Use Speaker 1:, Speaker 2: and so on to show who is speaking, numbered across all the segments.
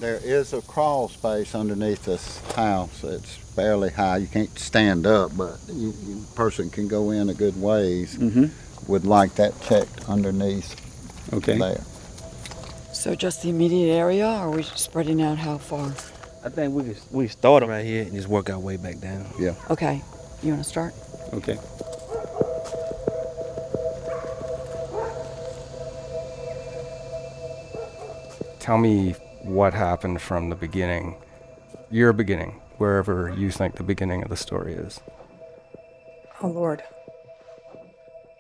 Speaker 1: There is a crawl space underneath this house. It's fairly high. You can't stand up, but a person can go in a good ways. Would like that checked underneath there.
Speaker 2: So just the immediate area, or are we spreading out how far?
Speaker 3: I think we start right here and just work our way back down.
Speaker 1: Yeah.
Speaker 2: Okay. You want to start?
Speaker 4: Okay. Tell me what happened from the beginning, your beginning, wherever you think the beginning of the story is.
Speaker 5: Oh, Lord.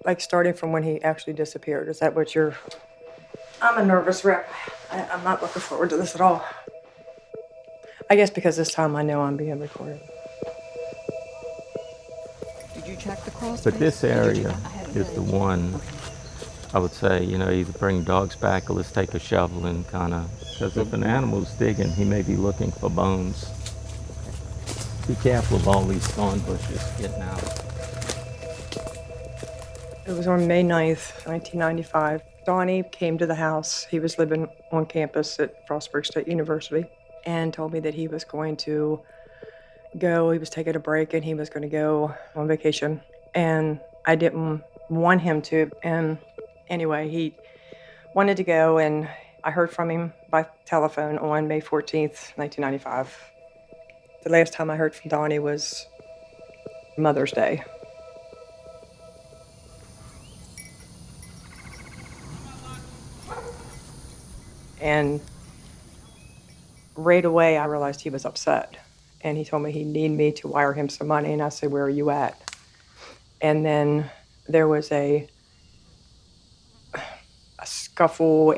Speaker 5: Like starting from when he actually disappeared. Is that what you're... I'm a nervous wreck. I'm not looking forward to this at all. I guess because this time I know I'm being recorded.
Speaker 2: Did you check the crawl space?
Speaker 6: But this area is the one, I would say, either bring dogs back or let's take a shovel and kind of, because if an animal's digging, he may be looking for bones. Be careful of all these thorn bushes getting out.
Speaker 5: It was on May 9th, 1995. Donnie came to the house. He was living on campus at Frostburg State University and told me that he was going to go. He was taking a break and he was going to go on vacation. And I didn't want him to. And anyway, he wanted to go, and I heard from him by telephone on May 14th, 1995. The last time I heard from Donnie was Mother's Day. And right away, I realized he was upset. And he told me he'd need me to wire him some money. And I said, where are you at? And there was a scuffle,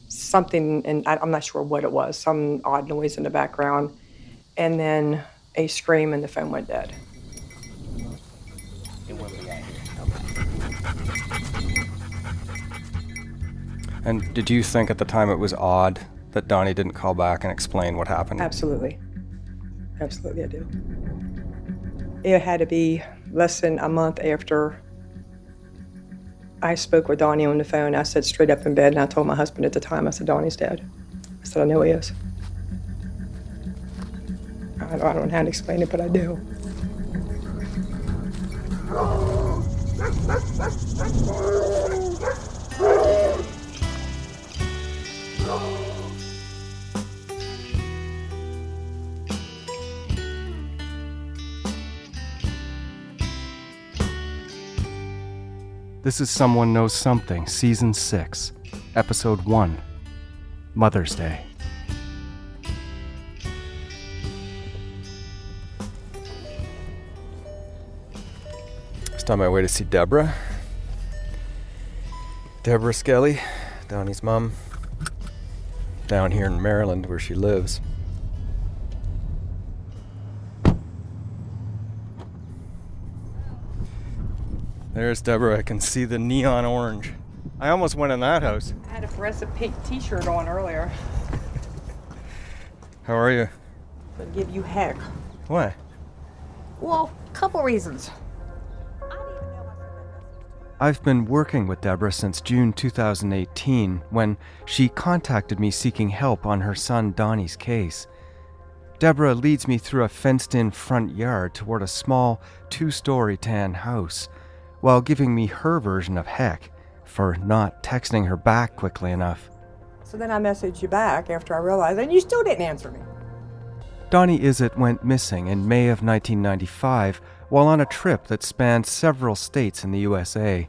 Speaker 5: something, and I'm not sure what it was, some odd noise in the background. And then a scream and the phone went dead.
Speaker 4: And did you think at the time it was odd that Donnie didn't call back and explain what happened?
Speaker 5: Absolutely. Absolutely, I do. It had to be less than a month after I spoke with Donnie on the phone. I sat straight up in bed, and I told my husband at the time, I said, Donnie's dead. I said, I know he is. I don't know how to explain it, but I do.
Speaker 4: This is Someone Knows Something, Season 6, Episode 1, Mother's Day. Just on my way to see Debra. Debra Skelly, Donnie's mom, down here in Maryland where she lives. There's Debra. I can see the neon orange. I almost went in that house.
Speaker 5: I had a fluorescent pink t-shirt on earlier.
Speaker 4: How are you?
Speaker 5: To give you heck.
Speaker 4: Why?
Speaker 7: Well, couple reasons.
Speaker 4: I've been working with Debra since June 2018 when she contacted me seeking help on her son Donnie's case. Debra leads me through a fenced-in front yard toward a small 2-story tan house, while giving me her version of heck for not texting her back quickly enough.
Speaker 5: So then I messaged you back after I realized, and you still didn't answer me.
Speaker 4: Donnie Izzett went missing in May of 1995 while on a trip that spanned several states in the USA.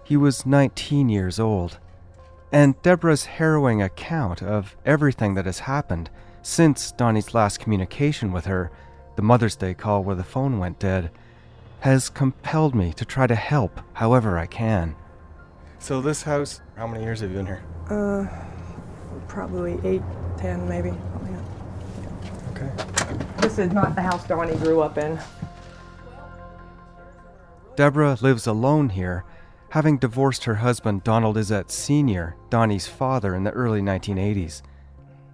Speaker 4: He was 19 years old. And Debra's harrowing account of everything that has happened since Donnie's last communication with her, the Mother's Day call where the phone went dead, has compelled me to try to help however I can. So this house, how many years have you been here?
Speaker 5: Probably 8, 10 maybe.
Speaker 4: Okay.
Speaker 5: This is not the house Donnie grew up in.
Speaker 4: Debra lives alone here, having divorced her husband Donald Izzett Sr., Donnie's father, in the early 1980s.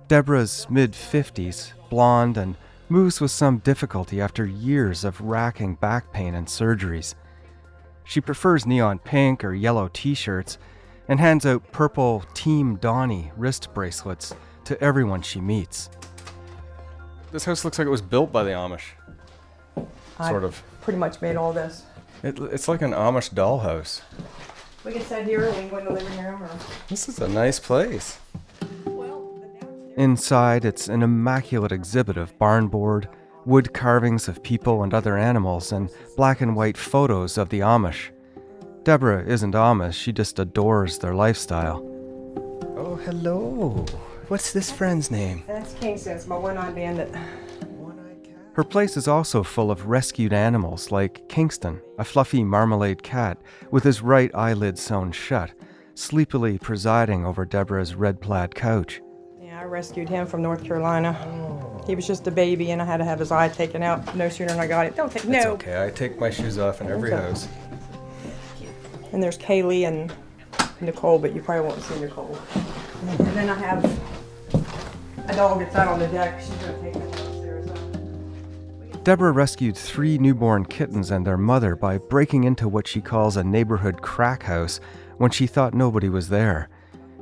Speaker 4: Debra's mid-50s, blonde, and moves with some difficulty after years of racking back pain and surgeries. She prefers neon pink or yellow t-shirts and hands out purple Team Donnie wrist bracelets to everyone she meets.
Speaker 8: This house looks like it was built by the Amish. Sort of.
Speaker 5: Pretty much made all this.
Speaker 8: It's like an Amish dollhouse.
Speaker 5: We can sit here, we can go in the living room, or...
Speaker 8: This is a nice place.
Speaker 4: Inside, it's an immaculate exhibit of barn board, wood carvings of people and other animals, and black and white photos of the Amish. Debra isn't Amish, she just adores their lifestyle.
Speaker 8: Oh, hello. What's this friend's name?
Speaker 5: That's Kingston, it's my one-eyed bandit.
Speaker 4: Her place is also full of rescued animals like Kingston, a fluffy marmalade cat with his right eyelid sewn shut, sleepily presiding over Debra's red plaid couch.
Speaker 5: Yeah, I rescued him from North Carolina. He was just a baby and I had to have his eye taken out no sooner than I got it. Don't take,
Speaker 8: It's
Speaker 5: no.
Speaker 8: okay, I take my shoes off in every house.
Speaker 5: And there's Kaylee and Nicole, but you probably won't see Nicole. And then I have a dog that's out on the deck. She's gonna take it downstairs.
Speaker 4: Debra rescued 3 newborn kittens and their mother by breaking into what she calls a neighborhood crack house when she thought nobody was there.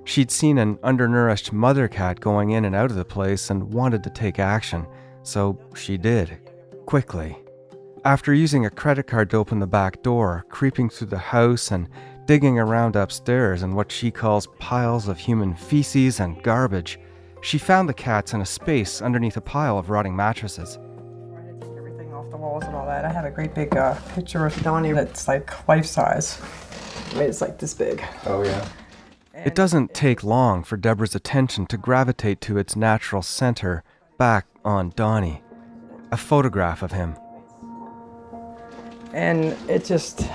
Speaker 4: She'd seen an undernourished mother cat going in and out of the place and wanted to take action, so she did, quickly. After using a credit card to open the back door, creeping through the house and digging around upstairs in what she calls piles of human feces and garbage, she found the cats in a space underneath a pile of rotting mattresses.
Speaker 5: The walls and all that. I have a great big picture of Donnie that's like life size. I mean, it's like this big.
Speaker 8: Oh, yeah.
Speaker 4: It doesn't take long for Debra's attention to gravitate to its natural center, back on Donnie. A photograph of him.
Speaker 5: And it just,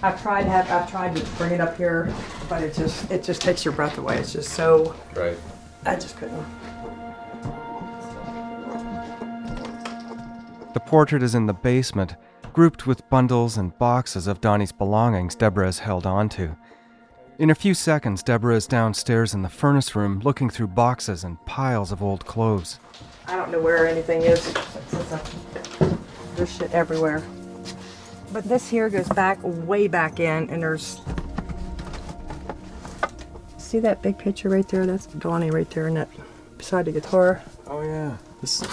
Speaker 5: I've tried to bring it up here, but it just takes your breath away. It's just so,
Speaker 8: Right.
Speaker 5: I just couldn't.
Speaker 4: The portrait is in the basement, grouped with bundles and boxes of Donnie's belongings Debra has held onto. In a few seconds, Debra is downstairs in the furnace room looking through boxes and piles of old clothes.
Speaker 5: I don't know where anything is. There's shit everywhere. But this here goes back, way back in, and there's... See that big picture right there? That's Donnie right there, and that beside the guitar.
Speaker 8: Oh, yeah. This...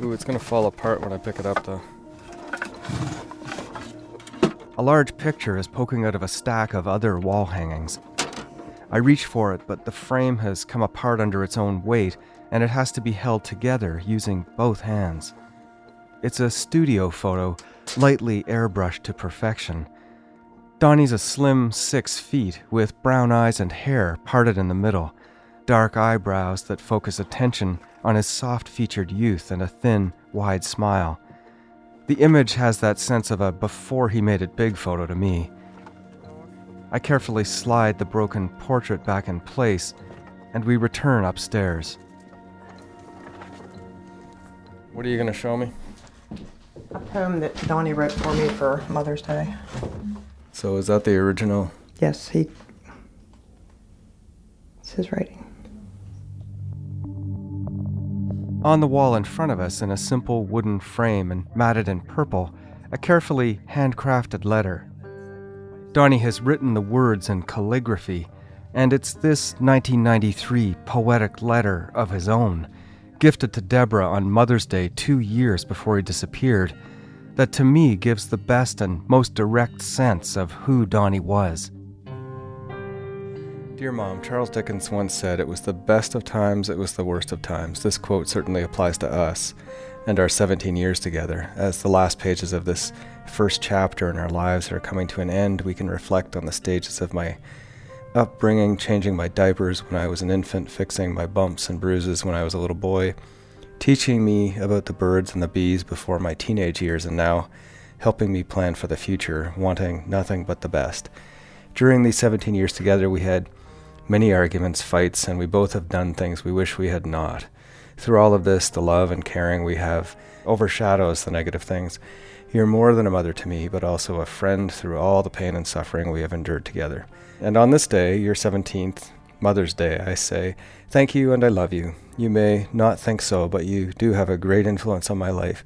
Speaker 8: Ooh, it's gonna fall apart when I pick it up, though.
Speaker 4: A large picture is poking out of a stack of other wall hangings. I reach for it, but the frame has come apart under its own weight, and it has to be held together using both hands. It's a studio photo, lightly airbrushed to perfection. Donnie's a slim 6 feet, with brown eyes and hair parted in the middle, dark eyebrows that focus attention on his soft-featured youth and a thin, wide smile. The image has that sense of a before-he-made-it-big photo to me. I carefully slide the broken portrait back in place, and we return upstairs.
Speaker 8: What are you gonna show me?
Speaker 5: A poem that Donnie wrote for me for Mother's Day.
Speaker 8: So is that the original?
Speaker 5: Yes, it's his writing.
Speaker 4: On the wall in front of us, in a simple wooden frame and matted in purple, a carefully handcrafted letter. Donnie has written the words in calligraphy, and it's this 1993 poetic letter of his own, gifted to Debra on Mother's Day 2 years before he disappeared, that to me gives the best and most direct sense of who Donnie was.
Speaker 8: Dear Mom, Charles Dickens once said, "It was the best of times, it was the worst of times." This quote certainly applies to us and our 17 years together. As the last pages of this first chapter in our lives are coming to an end, we can reflect on the stages of my upbringing, changing my diapers when I was an infant, fixing my bumps and bruises when I was a little boy, teaching me about the birds and the bees before my teenage years, and now helping me plan for the future, wanting nothing but the best. During these 17 years together, we had many arguments, fights, and we both have done things we wish we had not. Through all of this, the love and caring we have overshadows the negative things. You're more than a mother to me, but also a friend through all the pain and suffering we have endured together. And on this day, your 17th, Mother's Day, I say, thank you and I love you. You may not think so, but you do have a great influence on my life.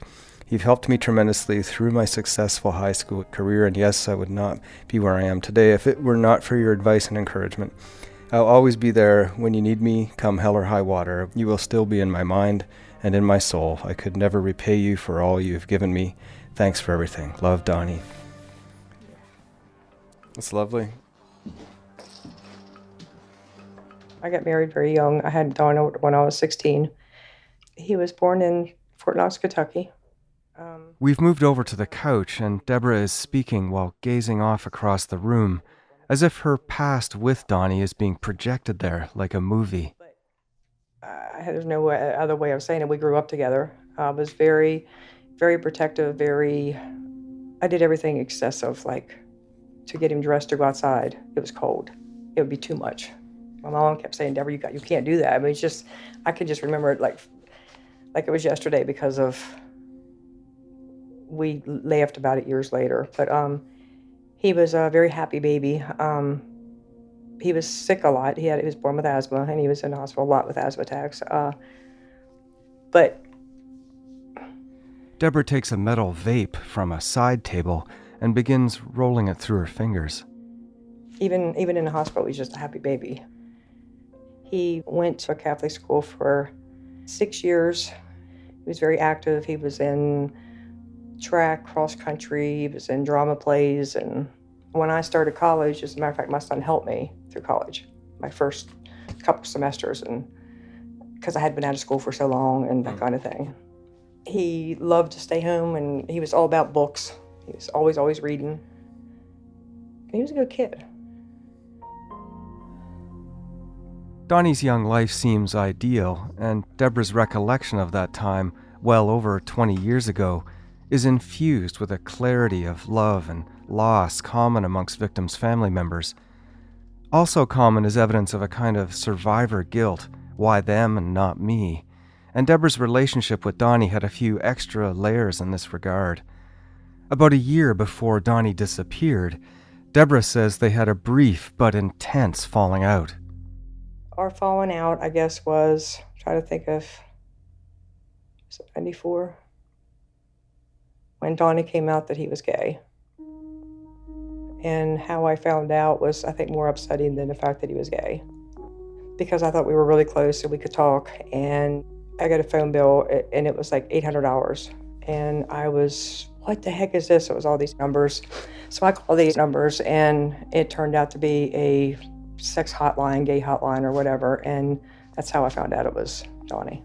Speaker 8: You've helped me tremendously through my successful high school career, and yes, I would not be where I am today if it were not for your advice and encouragement. I'll always be there when you need me, come hell or high water. You will still be in my mind and in my soul. I could never repay you for all you have given me. Thanks for everything. Love, Donnie. It's lovely.
Speaker 5: I got married very young. I had Donnie when I was 16. He was born in Fort Knox, Kentucky.
Speaker 4: We've moved over to the couch, and Debra is speaking while gazing off across the room, as if her past with Donnie is being projected there like a movie.
Speaker 5: There's no other way of saying it. We grew up together. I was very, very protective, I did everything excessive, like to get him dressed to go outside. It was cold. It would be too much. My mom kept saying, Debra, you can't do that. I mean, I could just remember it like it was yesterday because we laughed about it years later. But he was a very happy baby. He was sick a lot. He was born with asthma, and he was in the hospital a lot with asthma attacks. But
Speaker 4: Debra takes a metal vape from a side table and begins rolling it through her fingers.
Speaker 5: even in the hospital, he was just a happy baby. He went to a Catholic school for 6 years. He was very active. He was in track, cross country. He was in drama plays. And when I started college, as a matter of fact, my son helped me through college, my first couple semesters, and because I had been out of school for so long and that kind of thing. He loved to stay home, and he was all about books. He was always reading. He was a good kid.
Speaker 4: Donnie's young life seems ideal, and Debra's recollection of that time, well over 20 years ago, is infused with a clarity of love and loss common amongst victims' family members. Also common is evidence of a kind of survivor guilt, why them and not me, and Debra's relationship with Donnie had a few extra layers in this regard. About a year before Donnie disappeared, Debra says they had a brief but intense falling out.
Speaker 5: Our falling out, I guess, was, trying to think of, was it 94? When Donnie came out that he was gay. And how I found out was, I think, more upsetting than the fact that he was gay. Because I thought we were really close and we could talk. And I got a phone bill, and it was like $800. And I was, what the heck is this? It was all these numbers. So I called these numbers, and it turned out to be a sex hotline, gay hotline, or whatever. And that's how I found out it was Donnie.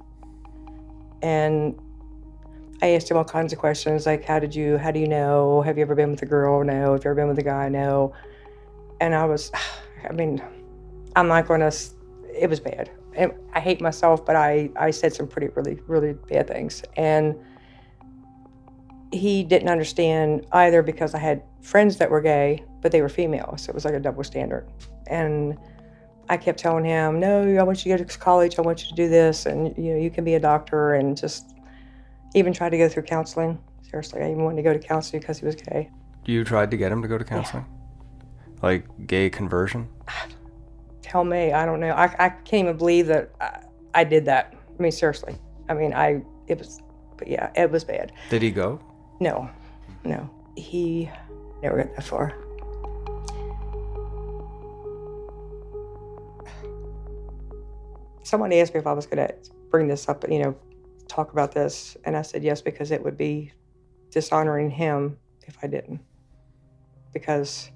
Speaker 5: And I asked him all kinds of questions, like, how do you know? Have you ever been with a girl? No. Have you ever been with a guy? No. And I'm not gonna, it was bad. And I hate myself, but I said some really bad things. And he didn't understand either, because I had friends that were gay, but they were female, so it was like a double standard. And I kept telling him, no, I want you to go to college, I want you to do this, and you can be a doctor, and just even tried to go through counseling. Seriously, I even wanted to go to counseling because he was gay.
Speaker 8: You tried to get him to go to counseling? Yeah. Like gay conversion?
Speaker 5: Tell me, I don't know. I can't even believe that I did that. I mean, seriously. I mean, it was bad.
Speaker 8: Did he go?
Speaker 5: No. He never got that far. Someone asked me if I was going to bring this up, talk about this, and I said yes, because it would be dishonoring him if I didn't. Because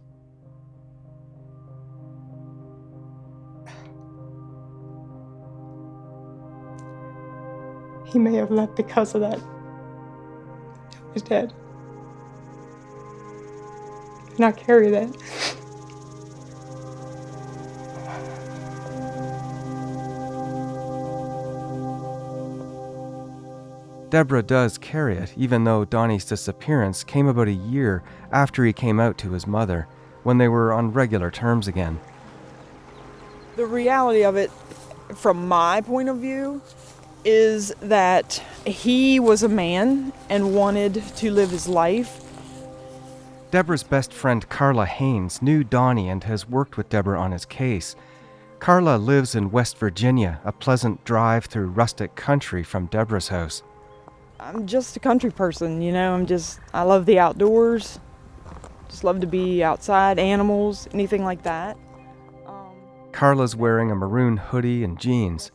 Speaker 5: he may have left because of that. He's dead. And I carry that.
Speaker 4: Debra does carry it, even though Donnie's disappearance came about a year after he came out to his mother, when they were on regular terms again.
Speaker 9: The reality of it, from my point of view, is that he was a man and wanted to live his life.
Speaker 4: Debra's best friend Carla Haynes knew Donnie and has worked with Debra on his case. Carla lives in West Virginia, a pleasant drive through rustic country from Debra's house.
Speaker 9: I'm just a country person, I love the outdoors. Just love to be outside, animals, anything like that.
Speaker 4: Carla's wearing a maroon hoodie and jeans.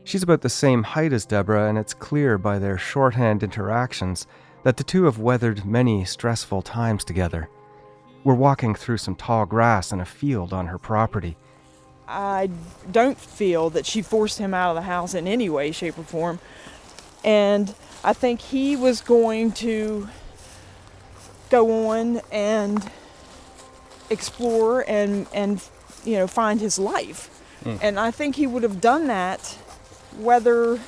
Speaker 4: She's about the same height as Debra, and it's clear by their shorthand interactions that the two have weathered many stressful times together. We're walking through some tall grass in a field on her property.
Speaker 9: I don't feel that she forced him out of the house in any way, shape, or form. And I think he was going to go on and explore and find his life. And I think he would have done that whether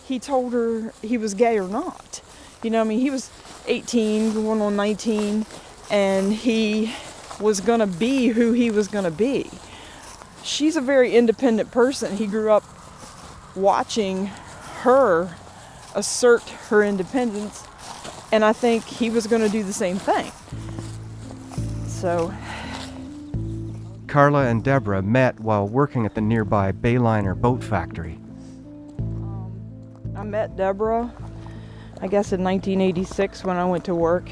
Speaker 9: he told her he was gay or not. He was 18, going on 19, and he was going to be who he was going to be. She's a very independent person. He grew up watching her assert her independence, and I think he was going to do the same thing. So
Speaker 4: Carla and Debra met while working at the nearby Bayliner boat factory.
Speaker 9: I met Debra, I guess in 1986 when I went to work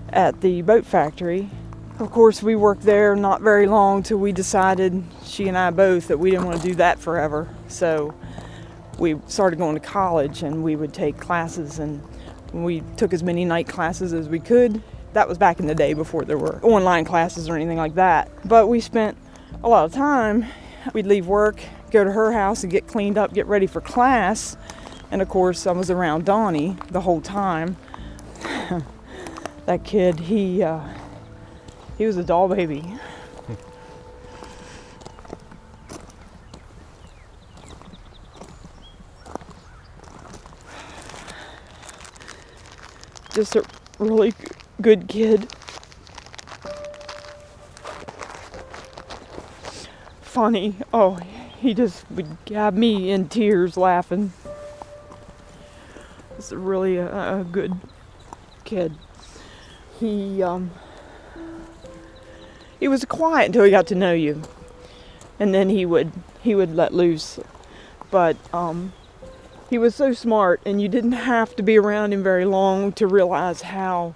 Speaker 9: at the boat factory. Of course, we worked there not very long till we decided, she and I both, that we didn't want to do that forever. So we started going to college, and we would take classes, and we took as many night classes as we could. That was back in the day before there were online classes or anything like that. But we spent a lot of time. We'd leave work, go to her house and get cleaned up, get ready for class. And of course, I was around Donnie the whole time. That kid, he was a doll baby. Just a really good kid. Funny. Oh, he just would have me in tears laughing. It's really a good kid. He was quiet until he got to know you, and then he would let loose. But he was so smart, and you didn't have to be around him very long to realize how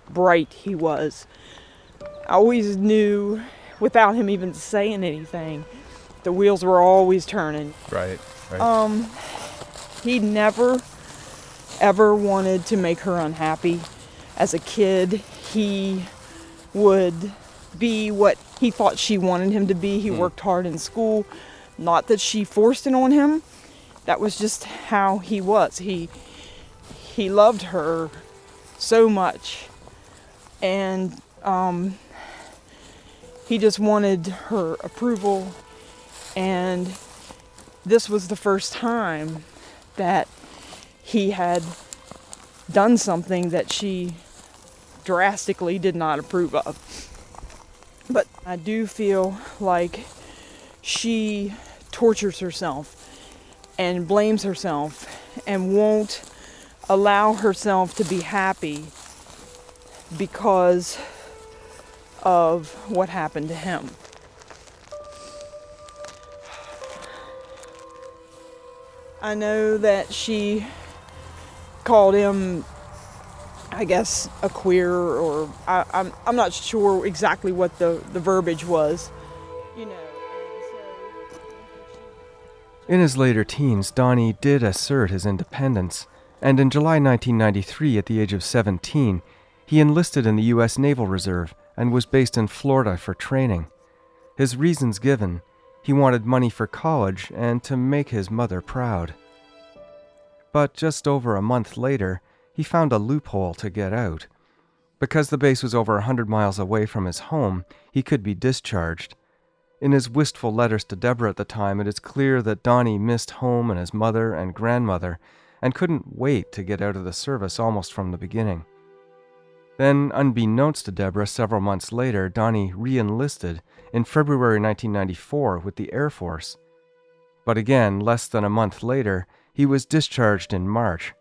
Speaker 9: bright he was. I always knew, without him even saying anything, the wheels were always turning.
Speaker 8: Right.
Speaker 9: He never, ever wanted to make her unhappy. As a kid, he would be what he thought she wanted him to be. He worked hard in school. Not that she forced it on him. That was just how he was. He loved her so much. And he just wanted her approval. And this was the first time that he had done something that she drastically did not approve of. But I do feel like she tortures herself and blames herself and won't allow herself to be happy because of what happened to him. I know that she called him, I guess, a queer, or I'm not sure exactly what the verbiage was.
Speaker 4: In his later teens, Donnie did assert his independence, and in July 1993, at the age of 17, he enlisted in the U.S. Naval Reserve and was based in Florida for training. His reasons given: he wanted money for college and to make his mother proud. But just over a month later, he found a loophole to get out. Because the base was over 100 miles away from his home, he could be discharged. In his wistful letters to Debra at the time, it is clear that Donnie missed home and his mother and grandmother and couldn't wait to get out of the service almost from the beginning. Then, unbeknownst to Debra, several months later, Donnie re-enlisted in February 1994 with the Air Force. But again, less than a month later, he was discharged in March.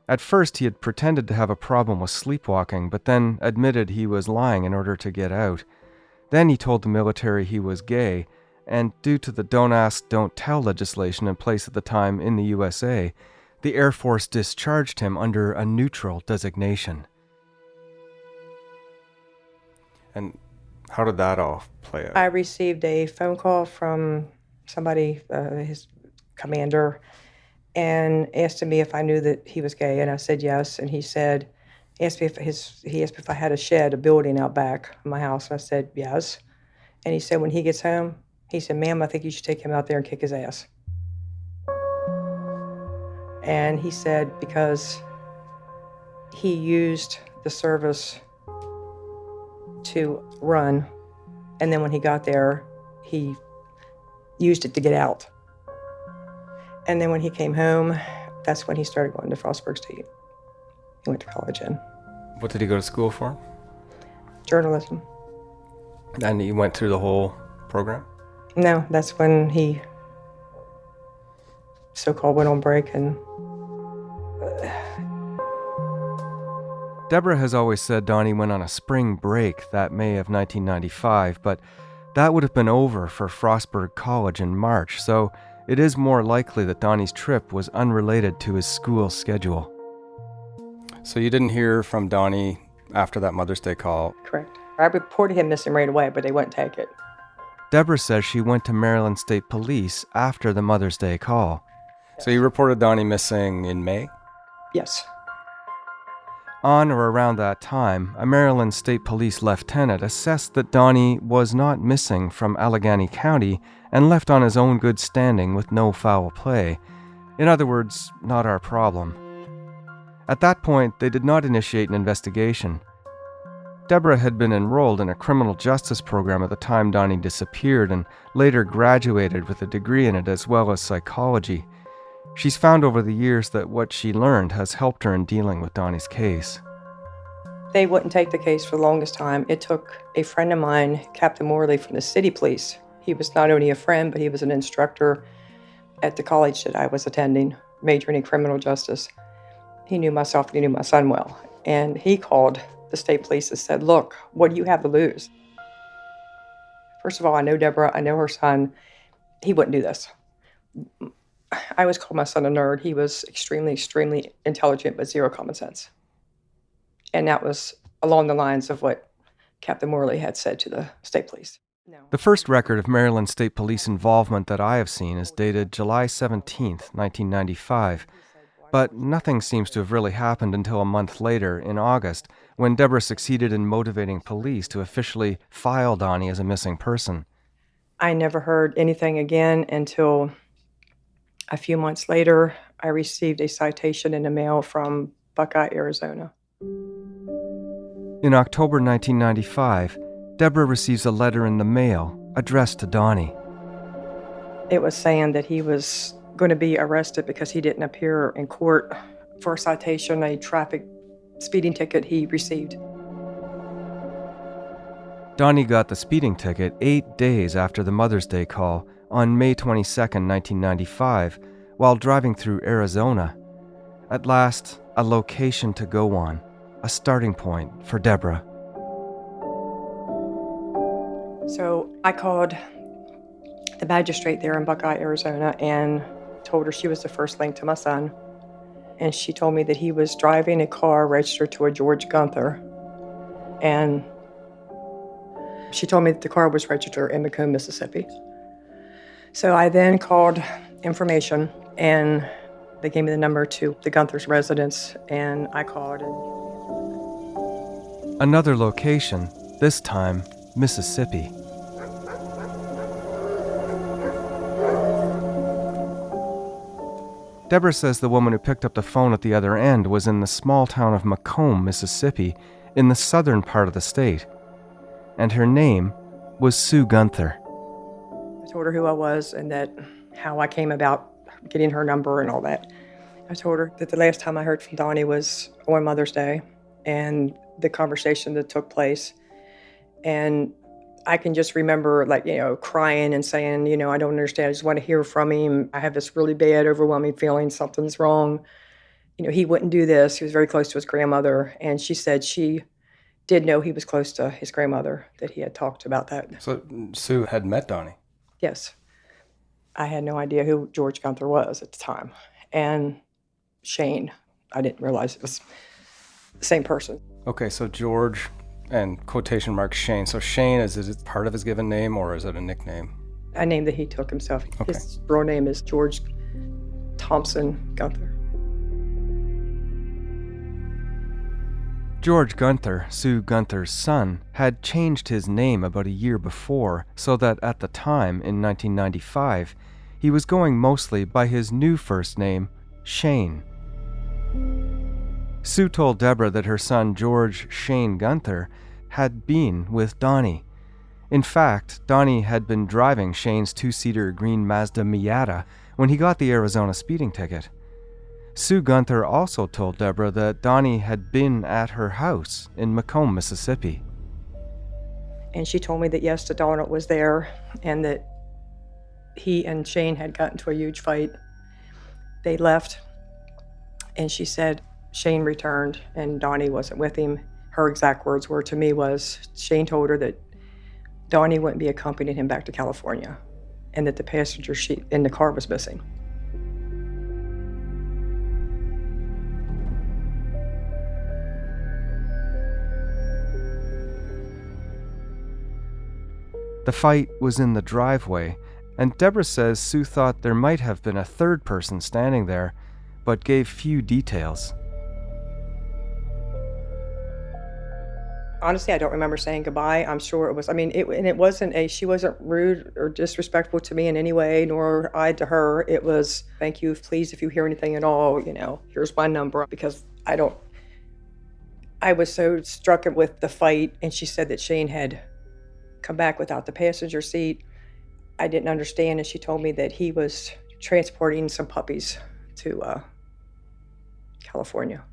Speaker 4: At first, he had pretended to have a problem with sleepwalking, but then admitted he was lying in order to get out. Then he told the military he was gay, and due to the Don't Ask, Don't Tell legislation in place at the time in the USA, the Air Force discharged him under a neutral designation.
Speaker 8: And how did that all play out?
Speaker 5: I received a phone call from somebody, his commander, and asked me if I knew that he was gay, and I said yes. And he asked me if I had a shed, a building out back of my house, and I said yes. And he said when he gets home, he said, "Ma'am, I think you should take him out there and kick his ass." And he said because he used the service to run, and then when he got there, he used it to get out. And then when he came home, that's when he started going to Frostburg State. He went to college in
Speaker 8: What did he go to school for?
Speaker 5: journalism.
Speaker 8: And he went through the whole program?
Speaker 5: No, that's when he so-called went on break. And
Speaker 4: Debra has always said Donnie went on a spring break that May of 1995, but that would have been over for Frostburg College in March, so it is more likely that Donnie's trip was unrelated to his school schedule.
Speaker 8: So you didn't hear from Donnie after that Mother's Day call?
Speaker 5: correct. I reported him missing right away, but they wouldn't take it.
Speaker 4: Debra says she went to Maryland State Police after the Mother's Day call.
Speaker 8: So you reported Donnie missing in May?
Speaker 5: Yes.
Speaker 4: On or around that time, a Maryland State Police lieutenant assessed that Donnie was not missing from Allegheny County and left on his own good standing with no foul play. In other words, not our problem. At that point, they did not initiate an investigation. Debra had been enrolled in a criminal justice program at the time Donnie disappeared and later graduated with a degree in it as well as psychology. She's found over the years that what she learned has helped her in dealing with Donnie's case.
Speaker 5: They wouldn't take the case for the longest time. It took a friend of mine, Captain Morley from the city police. He was not only a friend, but he was an instructor at the college that I was attending, majoring in criminal justice. He knew myself and he knew my son well. And he called the state police and said, "Look, what do you have to lose?" First of all, I know Debra, I know her son. He wouldn't do this. I always called my son a nerd. He was extremely, extremely intelligent, but zero common sense. And that was along the lines of what Captain Morley had said to the state police. No.
Speaker 4: The first record of Maryland State Police involvement that I have seen is dated July 17th, 1995. But nothing seems to have really happened until a month later, in August, when Debra succeeded in motivating police to officially file Donnie as a missing person.
Speaker 5: I never heard anything again until a few months later. I received a citation in the mail from Buckeye, Arizona.
Speaker 4: In October 1995, Debra receives a letter in the mail addressed to Donnie.
Speaker 5: It was saying that he was going to be arrested because he didn't appear in court for a citation, a traffic speeding ticket he received.
Speaker 4: Donnie got the speeding ticket 8 days after the Mother's Day call on May 22, 1995, while driving through Arizona. At last, a location to go on, a starting point for Debra.
Speaker 5: So I called the magistrate there in Buckeye, Arizona, and told her she was the first link to my son. And she told me that he was driving a car registered to a George Gunther. And she told me that the car was registered in Macomb, Mississippi. So I then called information, and they gave me the number to the Gunther's residence, and I called.
Speaker 4: Another location, this time Mississippi. Debra says the woman who picked up the phone at the other end was in the small town of Macomb, Mississippi, in the southern part of the state. And her name was Sue Gunther.
Speaker 5: I told her who I was and that how I came about getting her number and all that. I told her that the last time I heard from Donnie was on Mother's Day and the conversation that took place. And I can just remember, crying and saying, I don't understand. I just want to hear from him. I have this really bad, overwhelming feeling something's wrong. He wouldn't do this. He was very close to his grandmother. And she said she did know he was close to his grandmother, that he had talked about that.
Speaker 8: So Sue had met Donnie?
Speaker 5: Yes. I had no idea who George Gunther was at the time. And Shane, I didn't realize it was the same person.
Speaker 8: Okay, so George And quotation marks Shane. So Shane, is it part of his given name or is it a nickname?
Speaker 5: A name that he took himself.
Speaker 8: Okay.
Speaker 5: His real name is George Thompson Gunther.
Speaker 4: George Gunther, Sue Gunther's son, had changed his name about a year before so that at the time, in 1995, he was going mostly by his new first name, Shane. Sue told Debra that her son George Shane Gunther had been with Donnie. In fact, Donnie had been driving Shane's two-seater green Mazda Miata when he got the Arizona speeding ticket. Sue Gunther also told Debra that Donnie had been at her house in Macomb, Mississippi.
Speaker 5: And she told me that yes, the Donald was there and that he and Shane had gotten into a huge fight. They left, and she said Shane returned and Donnie wasn't with him. Her exact words were to me was, Shane told her that Donnie wouldn't be accompanying him back to California and that the passenger seat in the car was missing.
Speaker 4: The fight was in the driveway, and Debra says Sue thought there might have been a third person standing there, but gave few details.
Speaker 5: Honestly, I don't remember saying goodbye. I'm sure it was, she wasn't rude or disrespectful to me in any way, nor I to her. It was, thank you, please, if you hear anything at all, here's my number, because I was so struck with the fight, and she said that Shane had come back without the passenger seat. I didn't understand, and she told me that he was transporting some puppies to California.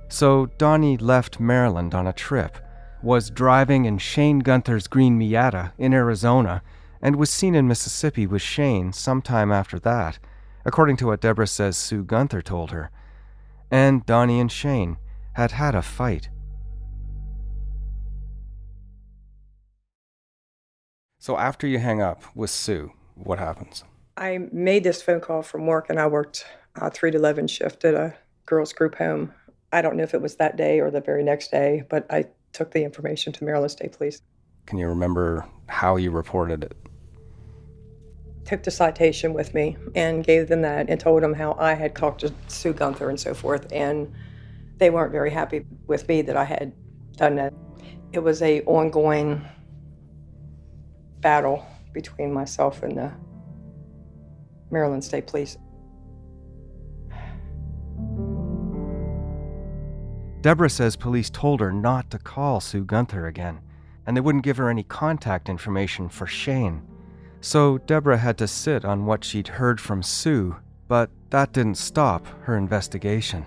Speaker 4: So Donnie left Maryland on a trip, was driving in Shane Gunther's green Miata in Arizona, and was seen in Mississippi with Shane sometime after that, according to what Debra says Sue Gunther told her. And Donnie and Shane had had a fight.
Speaker 8: So after you hang up with Sue, what happens?
Speaker 5: I made this phone call from work, and I worked 3 to 11 shift at a girls' group home. I don't know if it was that day or the very next day, but I took the information to Maryland State Police.
Speaker 8: Can you remember how you reported it?
Speaker 5: Took the citation with me and gave them that and told them how I had talked to Sue Gunther and so forth, and they weren't very happy with me that I had done that. It was an ongoing battle between myself and the Maryland State Police.
Speaker 4: Debra says police told her not to call Sue Gunther again, and they wouldn't give her any contact information for Shane. So Debra had to sit on what she'd heard from Sue, but that didn't stop her investigation.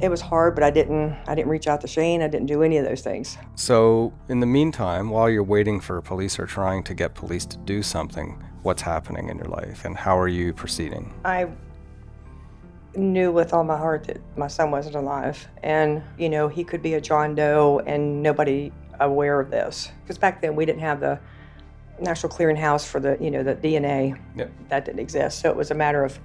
Speaker 5: It was hard, but I didn't reach out to Shane. I didn't do any of those things.
Speaker 8: So in the meantime, while you're waiting for police or trying to get police to do something, what's happening in your life and how are you proceeding?
Speaker 5: I knew with all my heart that my son wasn't alive. And, he could be a John Doe and nobody aware of this. Because back then we didn't have the National Clearinghouse for the DNA.
Speaker 8: Yep.
Speaker 5: That didn't exist. So it was a matter of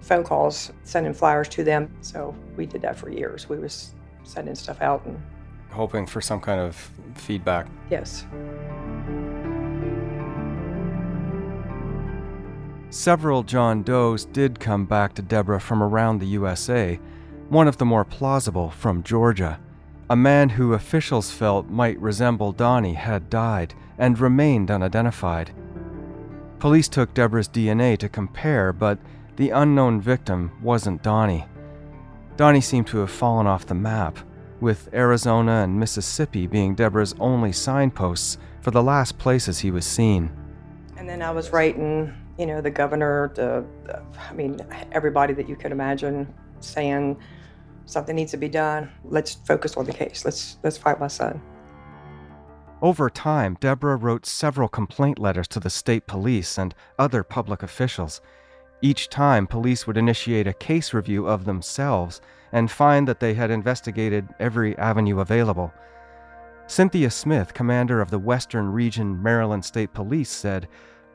Speaker 5: phone calls, sending flyers to them. So we did that for years. We was sending stuff out and
Speaker 8: hoping for some kind of feedback.
Speaker 5: Yes.
Speaker 4: Several John Does did come back to Debra from around the USA, one of the more plausible from Georgia. A man who officials felt might resemble Donnie had died and remained unidentified. Police took Debra's DNA to compare, but the unknown victim wasn't Donnie. Donnie seemed to have fallen off the map, with Arizona and Mississippi being Debra's only signposts for the last places he was seen.
Speaker 5: And then I was writing, the governor, everybody that you could imagine, saying something needs to be done. Let's focus on the case. Let's fight my son.
Speaker 4: Over time, Debra wrote several complaint letters to the state police and other public officials. Each time, police would initiate a case review of themselves and find that they had investigated every avenue available. Cynthia Smith, commander of the Western Region Maryland State Police, said,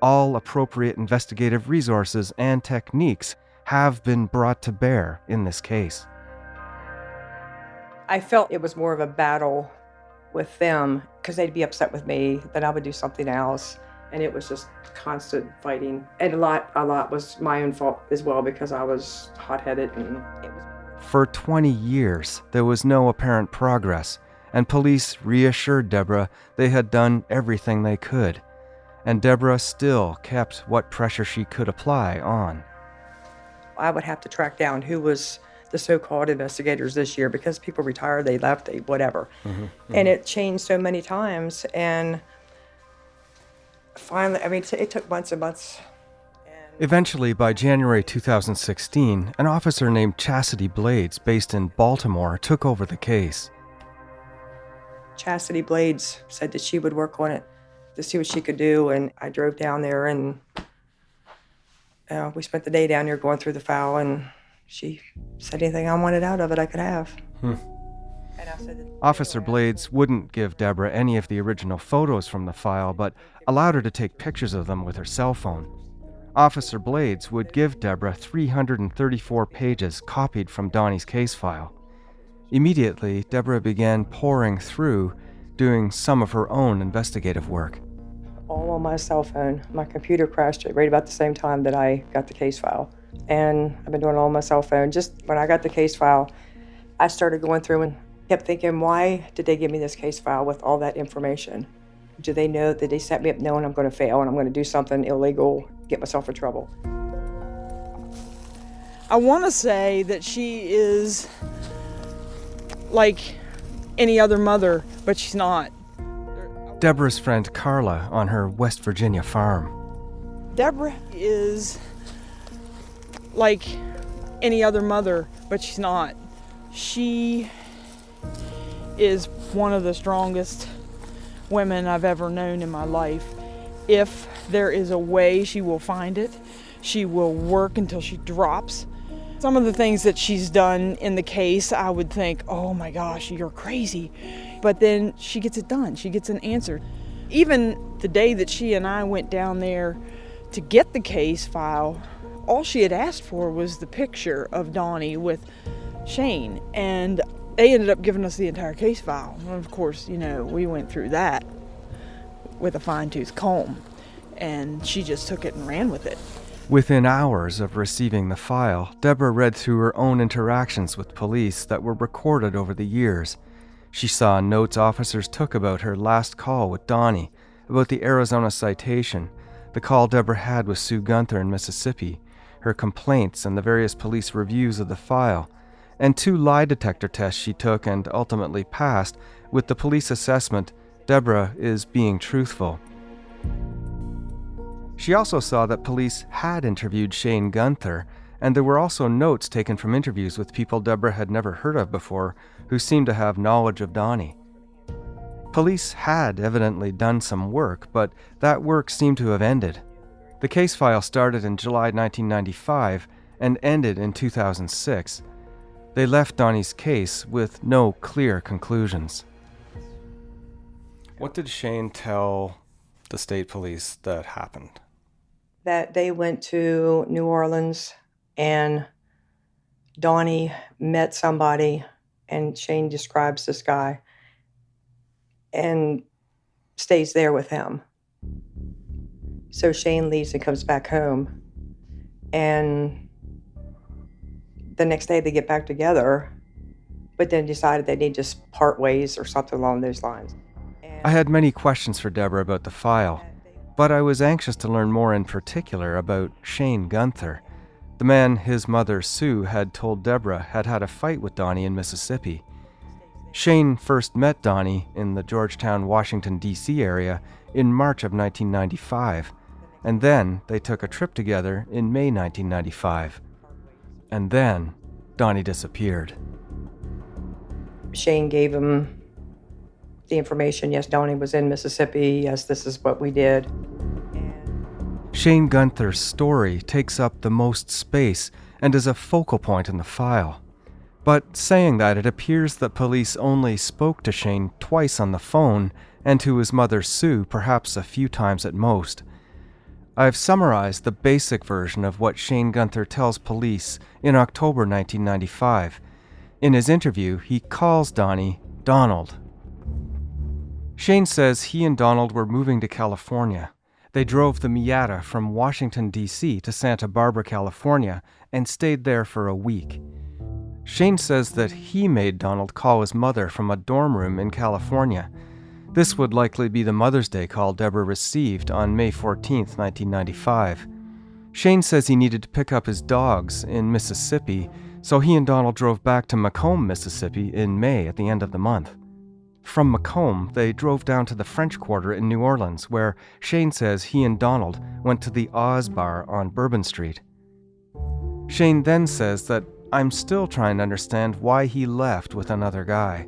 Speaker 4: "All appropriate investigative resources and techniques have been brought to bear in this case."
Speaker 5: I felt it was more of a battle with them because they'd be upset with me, then I would do something else. And it was just constant fighting. And a lot was my own fault as well because I was hot-headed and it was...
Speaker 4: For 20 years, there was no apparent progress, and police reassured Debra they had done everything they could. And Debra still kept what pressure she could apply on.
Speaker 5: I would have to track down who was the so-called investigators this year because people retired, they left, they whatever. And it changed so many times. And finally, I mean, it took months and months.
Speaker 4: Eventually, by January 2016, an officer named Chastity Blades, based in Baltimore, took over the case.
Speaker 5: Chastity Blades said that she would work on it to see what she could do, and I drove down there, and we spent the day down there going through the file, and she said anything I wanted out of it, I could have. And I said that
Speaker 4: Officer Blades wouldn't give Debra any of the original photos from the file, but allowed her to take pictures of them with her cell phone. Officer Blades would give Debra 334 pages copied from Donnie's case file. Immediately, Debra began poring through, doing some of her own investigative work.
Speaker 5: all on my cell phone. My computer crashed right about the same time that I got the case file. And I've been doing it all on my cell phone. Just when I got the case file, I started going through and kept thinking, why did they give me this case file with all that information? Do they know that they set me up knowing I'm going to fail and I'm going to do something illegal, get myself in trouble?
Speaker 9: I want to say that she is like any other mother, but she's not.
Speaker 4: Debra's friend Carla on her West Virginia farm.
Speaker 9: Debra is like any other mother, but she's not. She is one of the strongest women I've ever known in my life. If there is a way, she will find it. She will work until she drops. Some of the things that she's done in the case, I would think, oh my gosh, you're crazy. But then she gets it done. She gets an answer. Even the day that she and I went down there to get the case file, all she had asked for was the picture of Donnie with Shane. And they ended up giving us the entire case file. And of course, you know, we went through that with a fine-tooth comb. And she just took it and ran with it.
Speaker 4: Within hours of receiving the file, Debra read through her own interactions with police that were recorded over the years. She saw notes officers took about her last call with Donnie, about the Arizona citation, the call Debra had with Sue Gunther in Mississippi, her complaints and the various police reviews of the file, and 2 lie detector tests she took and ultimately passed with the police assessment, Debra is being truthful. She also saw that police had interviewed Shane Gunther, and there were also notes taken from interviews with people Debra had never heard of before who seemed to have knowledge of Donnie. Police had evidently done some work, but that work seemed to have ended. The case file started in July 1995 and ended in 2006. They left Donnie's case with no clear conclusions.
Speaker 8: What did Shane tell the state police that happened?
Speaker 5: That they went to New Orleans and Donnie met somebody, and Shane describes this guy and stays there with him. So Shane leaves and comes back home, and the next day they get back together, but then decided they need to just part ways or something along those lines.
Speaker 4: I had many questions for Debra about the file, but I was anxious to learn more in particular about Shane Gunther, the man his mother Sue had told Debra had had a fight with Donnie in Mississippi. Shane first met Donnie in the Georgetown, Washington, D.C. area in March of 1995, and then they took a trip together in May 1995. And then Donnie disappeared.
Speaker 5: Shane gave him the information. Yes, Donnie was in Mississippi. Yes, this is what we did.
Speaker 4: Shane Gunther's story takes up the most space and is a focal point in the file. But saying that, it appears that police only spoke to Shane twice on the phone and to his mother Sue perhaps a few times at most. I've summarized the basic version of what Shane Gunther tells police in October 1995. In his interview, he calls Donnie Donald. Shane says he and Donald were moving to California. They drove the Miata from Washington, D.C. to Santa Barbara, California, and stayed there for a week. Shane says that he made Donald call his mother from a dorm room in California. This would likely be the Mother's Day call Debra received on May 14, 1995. Shane says he needed to pick up his dogs in Mississippi, so he and Donald drove back to Macomb, Mississippi in May at the end of the month. From Macomb, they drove down to the French Quarter in New Orleans, where Shane says he and Donald went to the Oz Bar on Bourbon Street. Shane then says that I'm still trying to understand why he left with another guy.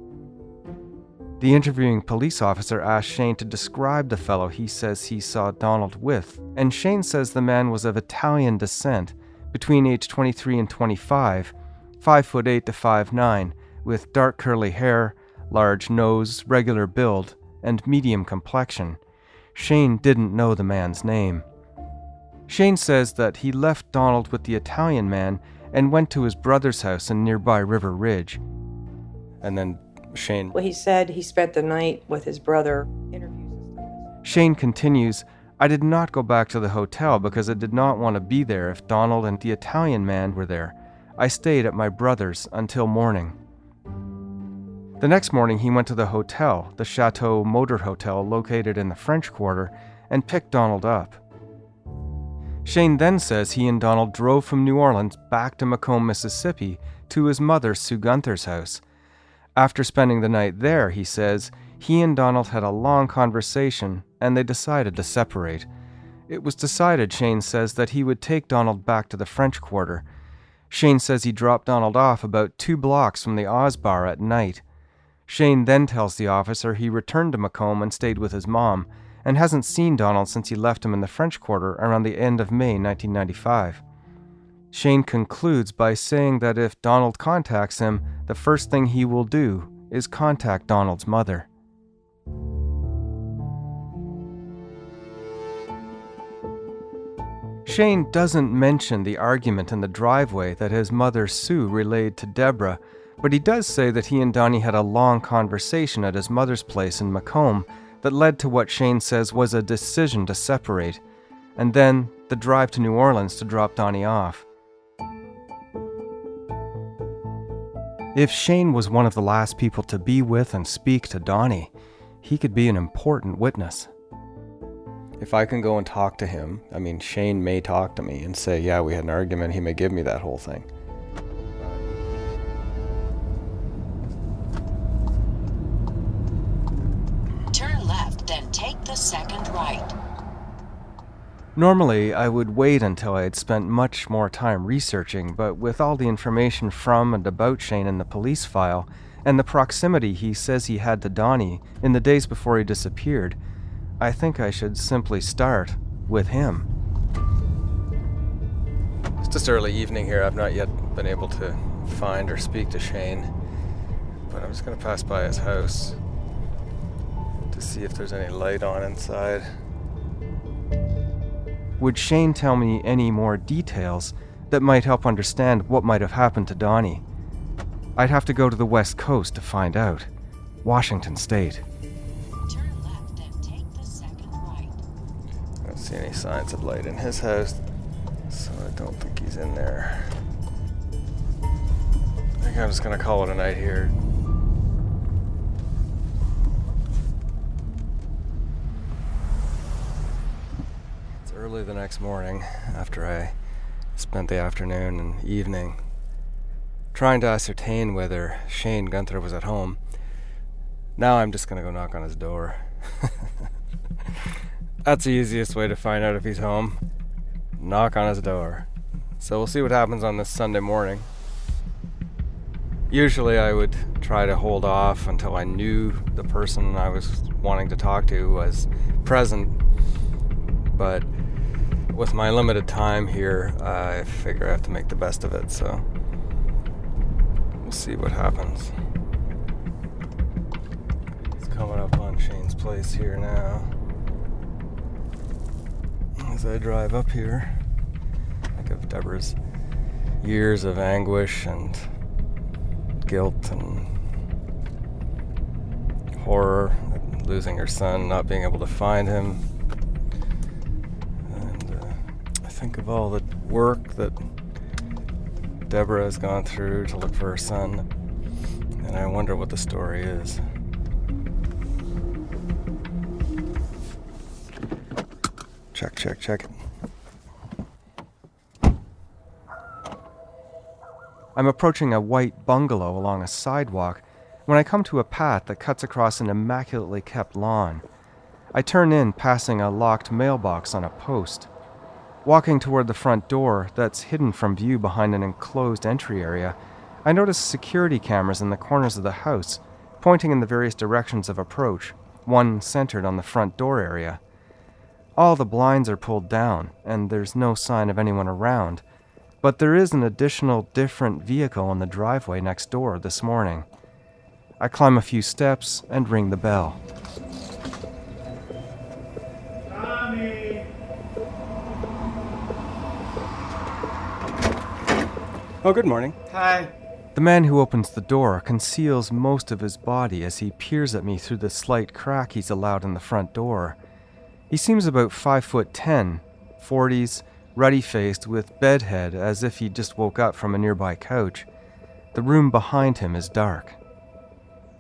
Speaker 4: The interviewing police officer asked Shane to describe the fellow he says he saw Donald with, and Shane says the man was of Italian descent, between age 23 and 25, 5'8" to 5'9", with dark curly hair, large nose, regular build, and medium complexion. Shane didn't know the man's name. Shane says that he left Donald with the Italian man and went to his brother's house in nearby River Ridge.
Speaker 8: And then Shane...
Speaker 5: Well, he said he spent the night with his brother.
Speaker 4: Shane continues, I did not go back to the hotel because I did not want to be there if Donald and the Italian man were there. I stayed at my brother's until morning. The next morning he went to the hotel, the Chateau Motor Hotel located in the French Quarter, and picked Donald up. Shane then says he and Donald drove from New Orleans back to Macomb, Mississippi, to his mother, Sue Gunther's house. After spending the night there, he says, he and Donald had a long conversation, and they decided to separate. It was decided, Shane says, that he would take Donald back to the French Quarter. Shane says he dropped Donald off about 2 blocks from the Oz Bar at night. Shane then tells the officer he returned to Macomb and stayed with his mom, and hasn't seen Donald since he left him in the French Quarter around the end of May 1995. Shane concludes by saying that if Donald contacts him, the first thing he will do is contact Donald's mother. Shane doesn't mention the argument in the driveway that his mother Sue relayed to Debra, but he does say that he and Donnie had a long conversation at his mother's place in Macomb that led to what Shane says was a decision to separate, and then the drive to New Orleans to drop Donnie off. If Shane was one of the last people to be with and speak to Donnie, he could be an important witness.
Speaker 8: If I can go and talk to him, I mean, Shane may talk to me and say, yeah, we had an argument, he may give me that whole thing.
Speaker 10: Turn left, then take the second right.
Speaker 4: Normally, I would wait until I had spent much more time researching, but with all the information from and about Shane in the police file, and the proximity he says he had to Donnie in the days before he disappeared, I think I should simply start with him.
Speaker 8: It's just early evening here. I've not yet been able to find or speak to Shane, but I'm just going to pass by his house to see if there's any light on inside.
Speaker 4: Would Shane tell me any more details that might help understand what might have happened to Donnie? I'd have to go to the West Coast to find out. Washington State.
Speaker 10: Turn left, then take the second right.
Speaker 8: I don't see any signs of light in his house, so I don't think he's in there. I think I'm just gonna call it a night here. It's early the next morning, after I spent the afternoon and evening trying to ascertain whether Shane Gunther was at home. Now I'm just gonna go knock on his door. That's the easiest way to find out if he's home. Knock on his door. So we'll see what happens on this Sunday morning. Usually I would try to hold off until I knew the person I was wanting to talk to was present, but with my limited time here, I figure I have to make the best of it, so we'll see what happens. It's coming up on Shane's place here now. As I drive up here, I think of Debra's years of anguish and guilt and horror at losing her son, not being able to find him. And I think of all the work that Debra has gone through to look for her son, and I wonder what the story is. Check.
Speaker 4: I'm approaching a white bungalow along a sidewalk when I come to a path that cuts across an immaculately kept lawn. I turn in, passing a locked mailbox on a post. Walking toward the front door that's hidden from view behind an enclosed entry area, I notice security cameras in the corners of the house, pointing in the various directions of approach, one centered on the front door area. All the blinds are pulled down, and there's no sign of anyone around, but there is an additional different vehicle in the driveway next door this morning. I climb a few steps and ring the bell.
Speaker 11: Donnie!
Speaker 8: Oh, good morning.
Speaker 11: Hi.
Speaker 4: The man who opens the door conceals most of his body as he peers at me through the slight crack he's allowed in the front door. He seems about 5'10", 40s, ruddy-faced, with bedhead as if he just woke up from a nearby couch. The room behind him is dark.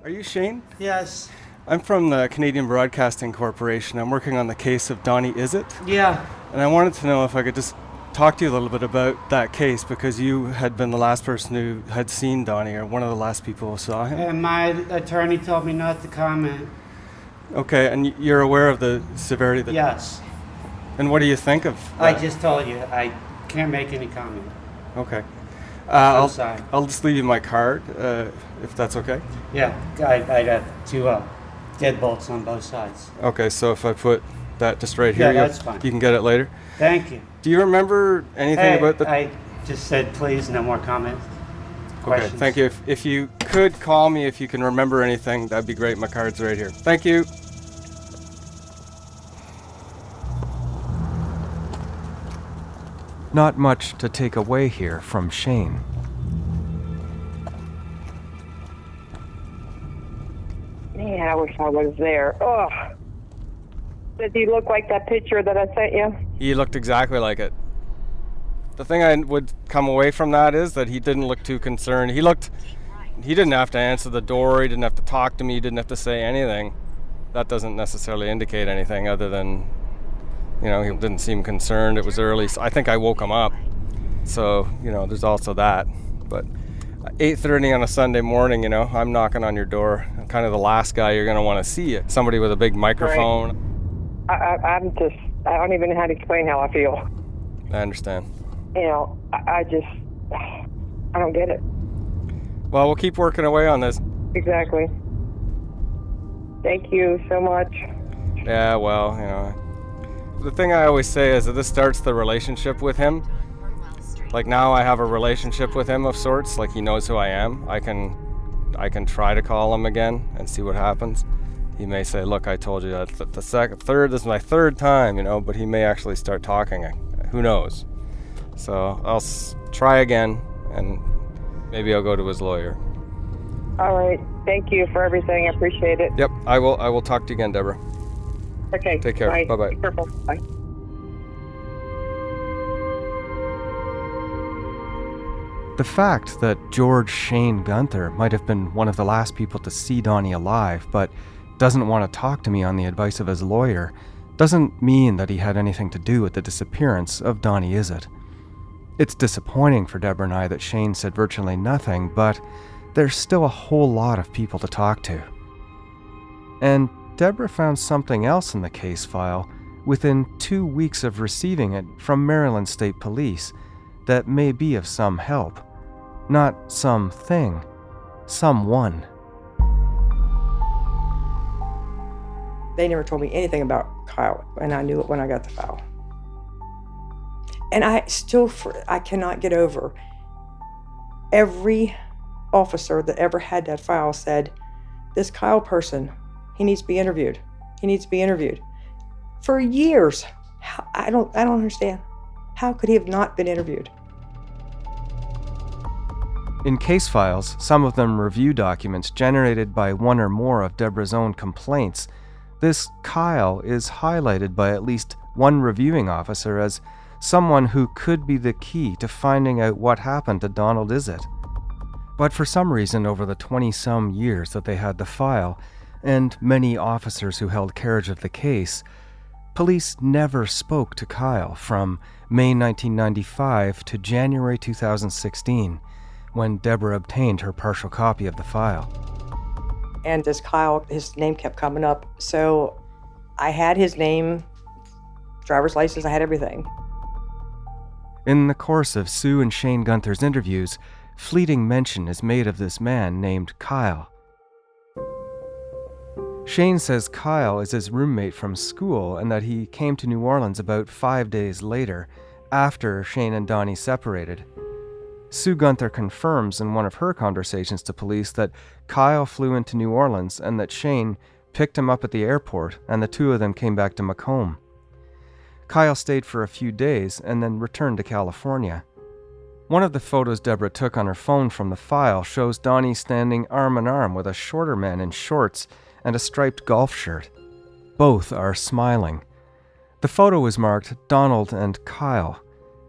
Speaker 8: Are you Shane?
Speaker 11: Yes.
Speaker 8: I'm from the Canadian Broadcasting Corporation. I'm working on the case of Donnie, is it?
Speaker 11: Yeah.
Speaker 8: And I wanted to know if I could just talk to you a little bit about that case, because you had been the last person who had seen Donnie, or one of the last people who saw him.
Speaker 11: And my attorney told me not to comment.
Speaker 8: Okay, and you're aware of the severity of the...
Speaker 11: Yes.
Speaker 8: And what do you think of
Speaker 11: I
Speaker 8: that?
Speaker 11: just told you, I can't make any comment.
Speaker 8: Okay.
Speaker 11: I'm sorry.
Speaker 8: I'll just leave you my card, if that's okay.
Speaker 11: Yeah, I got two deadbolts on both sides.
Speaker 8: Okay, so if I put that just right here,
Speaker 11: Yeah, that's fine.
Speaker 8: You can get it later.
Speaker 11: Thank you.
Speaker 8: Do you remember anything
Speaker 11: Hey,
Speaker 8: about the...
Speaker 11: I just said please, no more comments.
Speaker 8: Okay,
Speaker 11: Questions.
Speaker 8: thank you. If you could call me if you can remember anything, that'd be great. My card's right here. Thank you.
Speaker 4: Not much to take away here from Shane.
Speaker 12: Man, I wish I was there. Ugh. Did he look like that picture that I sent you?
Speaker 8: He looked exactly like it. The thing I would come away from that is that he didn't look too concerned. He didn't have to answer the door. He didn't have to talk to me. He didn't have to say anything. That doesn't necessarily indicate anything other than, he didn't seem concerned. It was early. So I think I woke him up. So, there's also that. But 8:30 on a Sunday morning, I'm knocking on your door. I'm kind of the last guy you're going to want to see. Somebody with a big microphone.
Speaker 12: Right. I don't even know how to explain how I feel.
Speaker 8: I understand.
Speaker 12: I don't get it.
Speaker 8: Well, we'll keep working away on this.
Speaker 12: Exactly. Thank you so much.
Speaker 8: Yeah, well, the thing I always say is that this starts the relationship with him. Like now I have a relationship with him of sorts, like he knows who I am. I can try to call him again and see what happens. He may say, look, I told you that this is my third time, but he may actually start talking. Who knows? So I'll try again, and maybe I'll go to his lawyer.
Speaker 12: All right. Thank you for everything. I appreciate it.
Speaker 8: Yep, I will talk to you again, Debra.
Speaker 12: Okay.
Speaker 8: Take care.
Speaker 12: Bye.
Speaker 8: Bye-bye.
Speaker 12: Be careful. Bye.
Speaker 4: The fact that George Shane Gunther might have been one of the last people to see Donnie alive, but doesn't want to talk to me on the advice of his lawyer, doesn't mean that he had anything to do with the disappearance of Donnie Izzet. It's disappointing for Debra and I that Shane said virtually nothing, but there's still a whole lot of people to talk to. And Debra found something else in the case file within 2 weeks of receiving it from Maryland State Police that may be of some help. Not something, someone.
Speaker 5: They never told me anything about Kyle, and I knew it when I got the file. And I cannot get over. Every officer that ever had that file said, this Kyle person, he needs to be interviewed. He needs to be interviewed. For years. I don't understand. How could he have not been interviewed?
Speaker 4: In case files, some of them review documents generated by one or more of Debra's own complaints, this Kyle is highlighted by at least one reviewing officer as someone who could be the key to finding out what happened to Donald Izett. But for some reason, over the 20-some years that they had the file, and many officers who held carriage of the case, police never spoke to Kyle from May 1995 to January 2016, when Debra obtained her partial copy of the file.
Speaker 5: And as Kyle, his name kept coming up. So I had his name, driver's license, I had everything.
Speaker 4: In the course of Sue and Shane Gunther's interviews, fleeting mention is made of this man named Kyle. Shane says Kyle is his roommate from school and that he came to New Orleans about 5 days later, after Shane and Donnie separated. Sue Gunther confirms in one of her conversations to police that Kyle flew into New Orleans and that Shane picked him up at the airport and the two of them came back to Macomb. Kyle stayed for a few days and then returned to California. One of the photos Debra took on her phone from the file shows Donnie standing arm in arm with a shorter man in shorts and a striped golf shirt. Both are smiling. The photo is marked Donald and Kyle,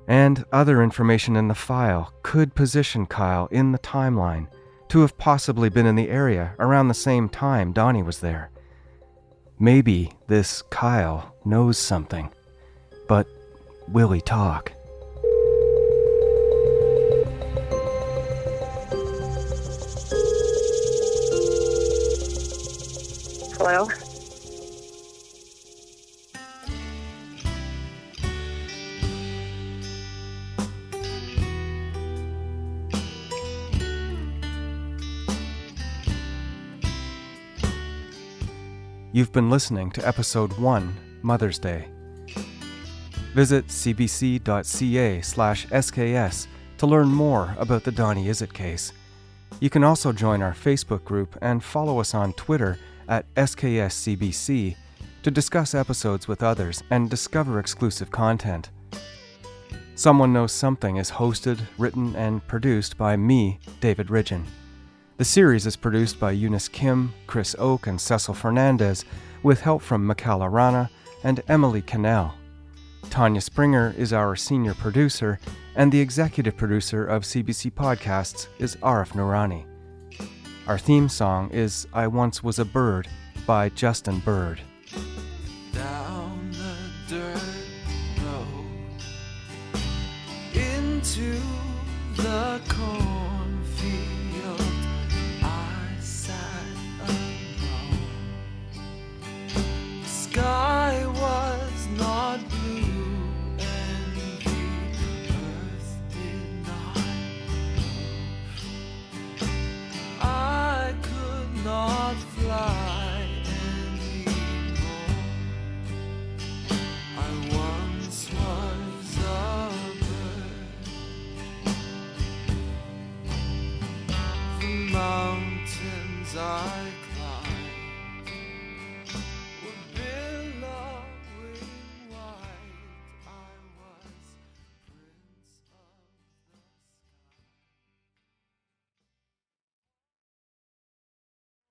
Speaker 4: and other information in the file could position Kyle in the timeline to have possibly been in the area around the same time Donnie was there. Maybe this Kyle knows something, but will he talk?
Speaker 12: Hello?
Speaker 4: You've been listening to Episode 1, Mother's Day. Visit cbc.ca/SKS to learn more about the Donnie Izett case. You can also join our Facebook group and follow us on Twitter at SKSCBC to discuss episodes with others and discover exclusive content. Someone Knows Something is hosted, written, and produced by me, David Ridgen. The series is produced by Eunice Kim, Chris Oak, and Cecil Fernandez, with help from Mikala Rana and Emily Cannell. Tanya Springer is our senior producer, and the executive producer of CBC Podcasts is Arif Noorani. Our theme song is I Once Was a Bird by Justin Bird.